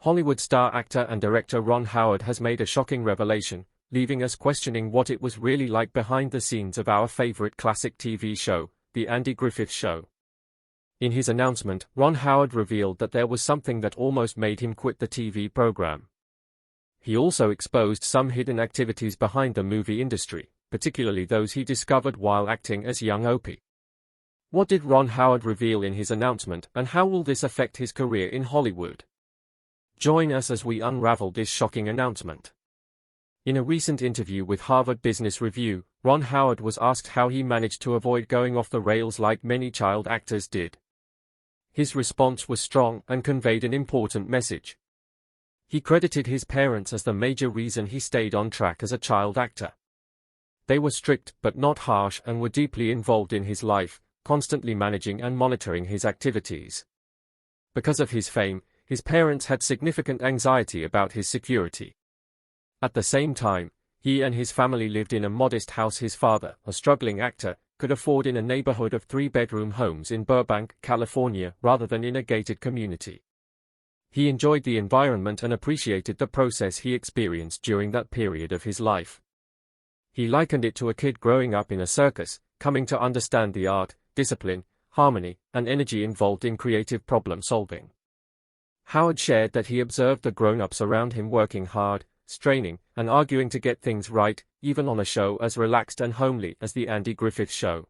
Hollywood star actor and director Ron Howard has made a shocking revelation, leaving us questioning what it was really like behind the scenes of our favorite classic TV show, The Andy Griffith Show. In his announcement, Ron Howard revealed that there was something that almost made him quit the TV program. He also exposed some hidden activities behind the movie industry, particularly those he discovered while acting as young Opie. What did Ron Howard reveal in his announcement, and how will this affect his career in Hollywood? Join us as we unravel this shocking announcement. In a recent interview with Harvard Business Review, Ron Howard was asked how he managed to avoid going off the rails like many child actors did. His response was strong and conveyed an important message. He credited his parents as the major reason he stayed on track as a child actor. They were strict but not harsh and were deeply involved in his life, constantly managing and monitoring his activities. Because of his fame, his parents had significant anxiety about his security. At the same time, he and his family lived in a modest house his father, a struggling actor, could afford in a neighborhood of 3-bedroom homes in Burbank, California, rather than in a gated community. He enjoyed the environment and appreciated the process he experienced during that period of his life. He likened it to a kid growing up in a circus, coming to understand the art, discipline, harmony, and energy involved in creative problem-solving. Howard shared that he observed the grown-ups around him working hard, straining, and arguing to get things right, even on a show as relaxed and homely as The Andy Griffith Show.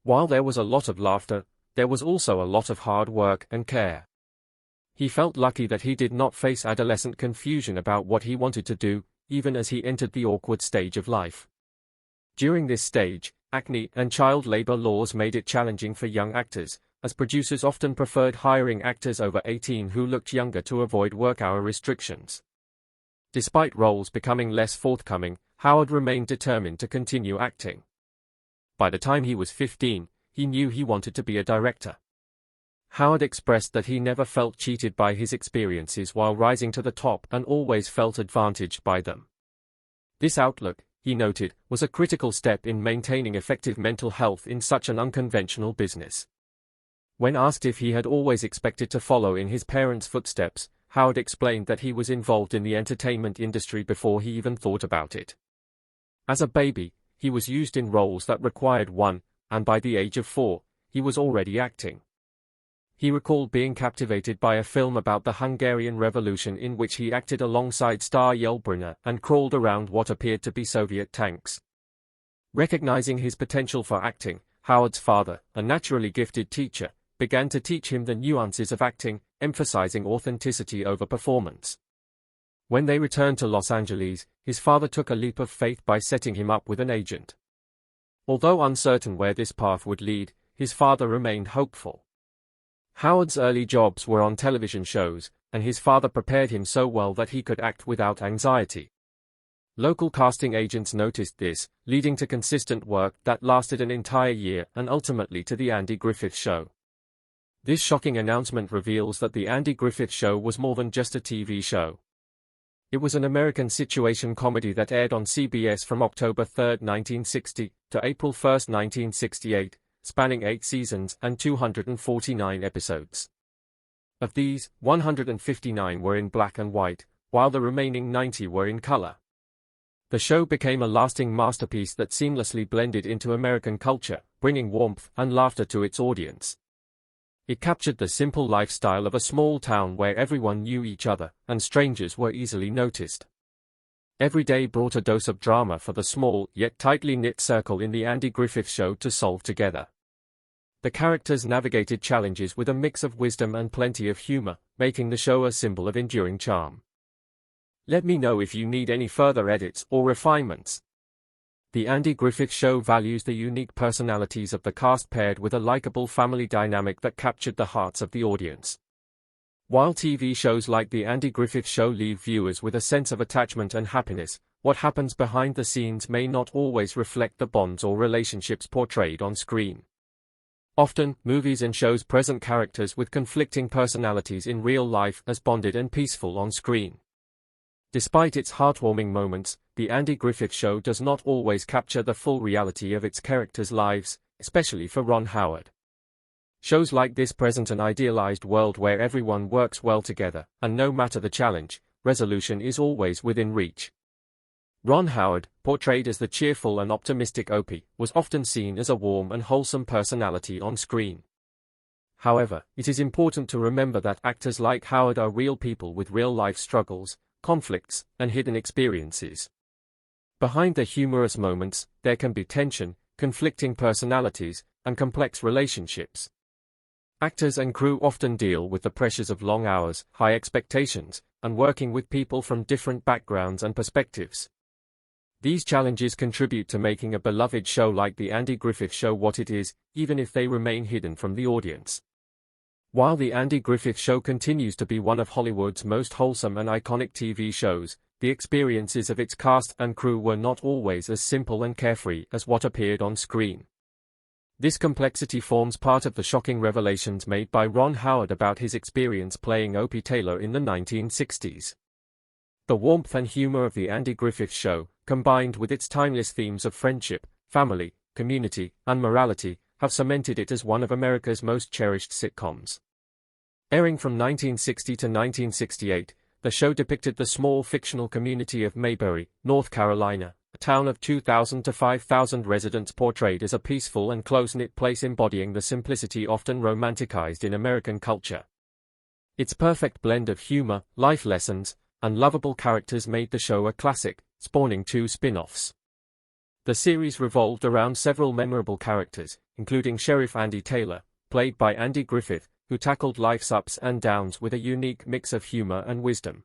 While there was a lot of laughter, there was also a lot of hard work and care. He felt lucky that he did not face adolescent confusion about what he wanted to do, even as he entered the awkward stage of life. During this stage, acne and child labor laws made it challenging for young actors, as producers often preferred hiring actors over 18 who looked younger to avoid work-hour restrictions. Despite roles becoming less forthcoming, Howard remained determined to continue acting. By the time he was 15, he knew he wanted to be a director. Howard expressed that he never felt cheated by his experiences while rising to the top and always felt advantaged by them. This outlook, he noted, was a critical step in maintaining effective mental health in such an unconventional business. When asked if he had always expected to follow in his parents' footsteps, Howard explained that he was involved in the entertainment industry before he even thought about it. As a baby, he was used in roles that required one, and by the age of 4, he was already acting. He recalled being captivated by a film about the Hungarian Revolution in which he acted alongside star Yul Brynner and crawled around what appeared to be Soviet tanks. Recognizing his potential for acting, Howard's father, a naturally gifted teacher, began to teach him the nuances of acting, emphasizing authenticity over performance. When they returned to Los Angeles, his father took a leap of faith by setting him up with an agent. Although uncertain where this path would lead, his father remained hopeful. Howard's early jobs were on television shows, and his father prepared him so well that he could act without anxiety. Local casting agents noticed this, leading to consistent work that lasted an entire year and ultimately to The Andy Griffith Show. This shocking announcement reveals that The Andy Griffith Show was more than just a TV show. It was an American situation comedy that aired on CBS from October 3, 1960, to April 1, 1968, spanning 8 seasons and 249 episodes. Of these, 159 were in black and white, while the remaining 90 were in color. The show became a lasting masterpiece that seamlessly blended into American culture, bringing warmth and laughter to its audience. It captured the simple lifestyle of a small town where everyone knew each other, and strangers were easily noticed. Every day brought a dose of drama for the small, yet tightly knit circle in The Andy Griffith Show to solve together. The characters navigated challenges with a mix of wisdom and plenty of humor, making the show a symbol of enduring charm. Let me know if you need any further edits or refinements. The Andy Griffith Show values the unique personalities of the cast paired with a likable family dynamic that captured the hearts of the audience. While TV shows like The Andy Griffith Show leave viewers with a sense of attachment and happiness, what happens behind the scenes may not always reflect the bonds or relationships portrayed on screen. Often, movies and shows present characters with conflicting personalities in real life as bonded and peaceful on screen. Despite its heartwarming moments, The Andy Griffith Show does not always capture the full reality of its characters' lives, especially for Ron Howard. Shows like this present an idealized world where everyone works well together, and no matter the challenge, resolution is always within reach. Ron Howard, portrayed as the cheerful and optimistic Opie, was often seen as a warm and wholesome personality on screen. However, it is important to remember that actors like Howard are real people with real-life struggles, conflicts, and hidden experiences. Behind the humorous moments, there can be tension, conflicting personalities, and complex relationships. Actors and crew often deal with the pressures of long hours, high expectations, and working with people from different backgrounds and perspectives. These challenges contribute to making a beloved show like The Andy Griffith Show what it is, even if they remain hidden from the audience. While The Andy Griffith Show continues to be one of Hollywood's most wholesome and iconic TV shows, the experiences of its cast and crew were not always as simple and carefree as what appeared on screen. This complexity forms part of the shocking revelations made by Ron Howard about his experience playing Opie Taylor in the 1960s. The warmth and humor of The Andy Griffith Show, combined with its timeless themes of friendship, family, community, and morality, have cemented it as one of America's most cherished sitcoms. Airing from 1960 to 1968, the show depicted the small fictional community of Mayberry, North Carolina, a town of 2,000 to 5,000 residents portrayed as a peaceful and close-knit place embodying the simplicity often romanticized in American culture. Its perfect blend of humor, life lessons, and lovable characters made the show a classic, spawning 2 spin-offs. The series revolved around several memorable characters, including Sheriff Andy Taylor, played by Andy Griffith, who tackled life's ups and downs with a unique mix of humor and wisdom.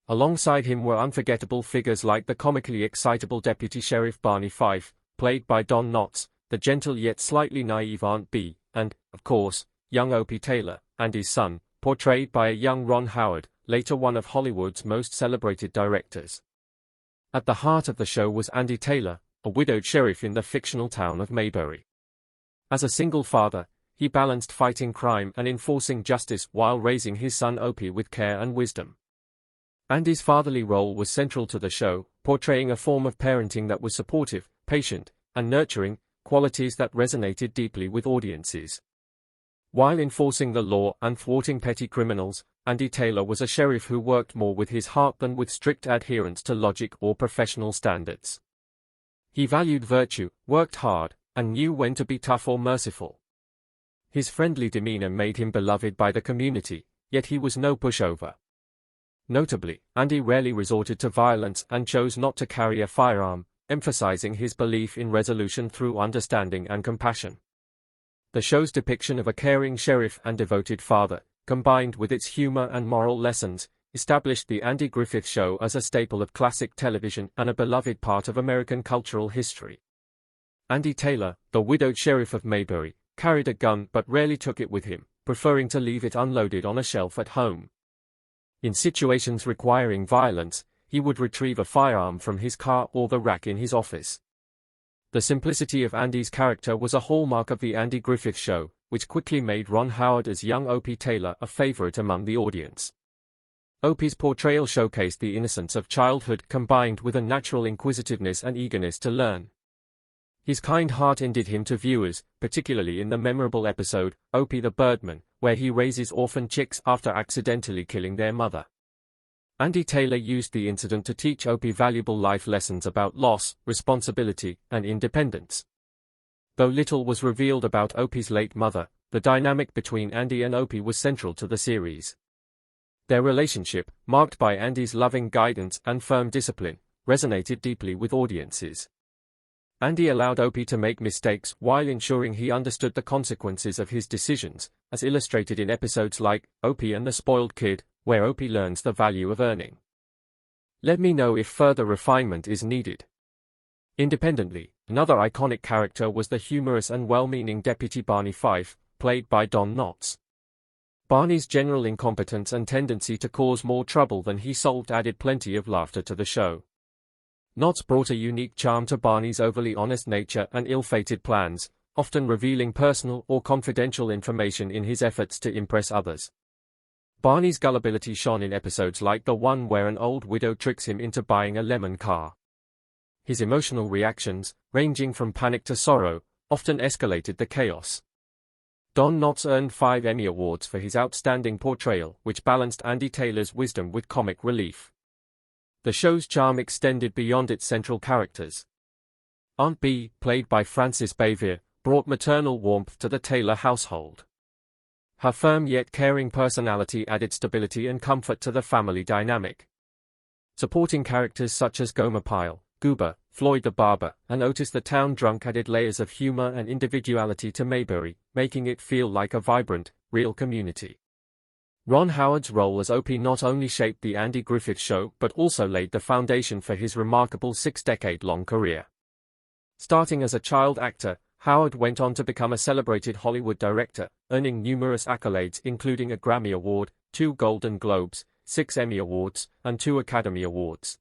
Alongside him were unforgettable figures like the comically excitable Deputy Sheriff Barney Fife, played by Don Knotts, the gentle yet slightly naive Aunt Bee, and, of course, young Opie Taylor, Andy's son, portrayed by a young Ron Howard, later one of Hollywood's most celebrated directors. At the heart of the show was Andy Taylor, a widowed sheriff in the fictional town of Mayberry. As a single father, he balanced fighting crime and enforcing justice while raising his son Opie with care and wisdom. Andy's fatherly role was central to the show, portraying a form of parenting that was supportive, patient, and nurturing, qualities that resonated deeply with audiences. While enforcing the law and thwarting petty criminals, Andy Taylor was a sheriff who worked more with his heart than with strict adherence to logic or professional standards. He valued virtue, worked hard, and knew when to be tough or merciful. His friendly demeanor made him beloved by the community, yet he was no pushover. Notably, Andy rarely resorted to violence and chose not to carry a firearm, emphasizing his belief in resolution through understanding and compassion. The show's depiction of a caring sheriff and devoted father, combined with its humor and moral lessons, established The Andy Griffith Show as a staple of classic television and a beloved part of American cultural history. Andy Taylor, the widowed sheriff of Mayberry, carried a gun but rarely took it with him, preferring to leave it unloaded on a shelf at home. In situations requiring violence, he would retrieve a firearm from his car or the rack in his office. The simplicity of Andy's character was a hallmark of The Andy Griffith Show, which quickly made Ron Howard as young Opie Taylor a favorite among the audience. Opie's portrayal showcased the innocence of childhood combined with a natural inquisitiveness and eagerness to learn. His kind heart endeared him to viewers, particularly in the memorable episode, Opie the Birdman, where he raises orphan chicks after accidentally killing their mother. Andy Taylor used the incident to teach Opie valuable life lessons about loss, responsibility, and independence. Though little was revealed about Opie's late mother, the dynamic between Andy and Opie was central to the series. Their relationship, marked by Andy's loving guidance and firm discipline, resonated deeply with audiences. Andy allowed Opie to make mistakes while ensuring he understood the consequences of his decisions, as illustrated in episodes like Opie and the Spoiled Kid, where Opie learns the value of earning. Let me know if further refinement is needed. Independently, another iconic character was the humorous and well-meaning Deputy Barney Fife, played by Don Knotts. Barney's general incompetence and tendency to cause more trouble than he solved added plenty of laughter to the show. Knotts brought a unique charm to Barney's overly honest nature and ill-fated plans, often revealing personal or confidential information in his efforts to impress others. Barney's gullibility shone in episodes like the one where an old widow tricks him into buying a lemon car. His emotional reactions, ranging from panic to sorrow, often escalated the chaos. Don Knotts earned 5 Emmy Awards for his outstanding portrayal, which balanced Andy Taylor's wisdom with comic relief. The show's charm extended beyond its central characters. Aunt Bee, played by Frances Bavier, brought maternal warmth to the Taylor household. Her firm yet caring personality added stability and comfort to the family dynamic. Supporting characters such as Gomer Pyle, Goober, Floyd the Barber, and Otis the Town Drunk added layers of humor and individuality to Mayberry, making it feel like a vibrant, real community. Ron Howard's role as Opie not only shaped the Andy Griffith Show but also laid the foundation for his remarkable 6-decade-long career. Starting as a child actor, Howard went on to become a celebrated Hollywood director, earning numerous accolades including a Grammy Award, 2 Golden Globes, 6 Emmy Awards, and 2 Academy Awards.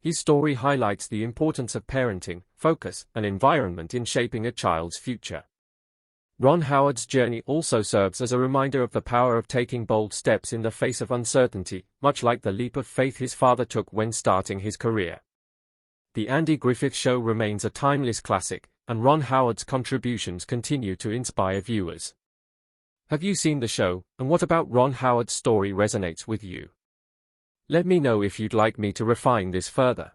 His story highlights the importance of parenting, focus, and environment in shaping a child's future. Ron Howard's journey also serves as a reminder of the power of taking bold steps in the face of uncertainty, much like the leap of faith his father took when starting his career. The Andy Griffith Show remains a timeless classic, and Ron Howard's contributions continue to inspire viewers. Have you seen the show, and what about Ron Howard's story resonates with you? Let me know if you'd like me to refine this further.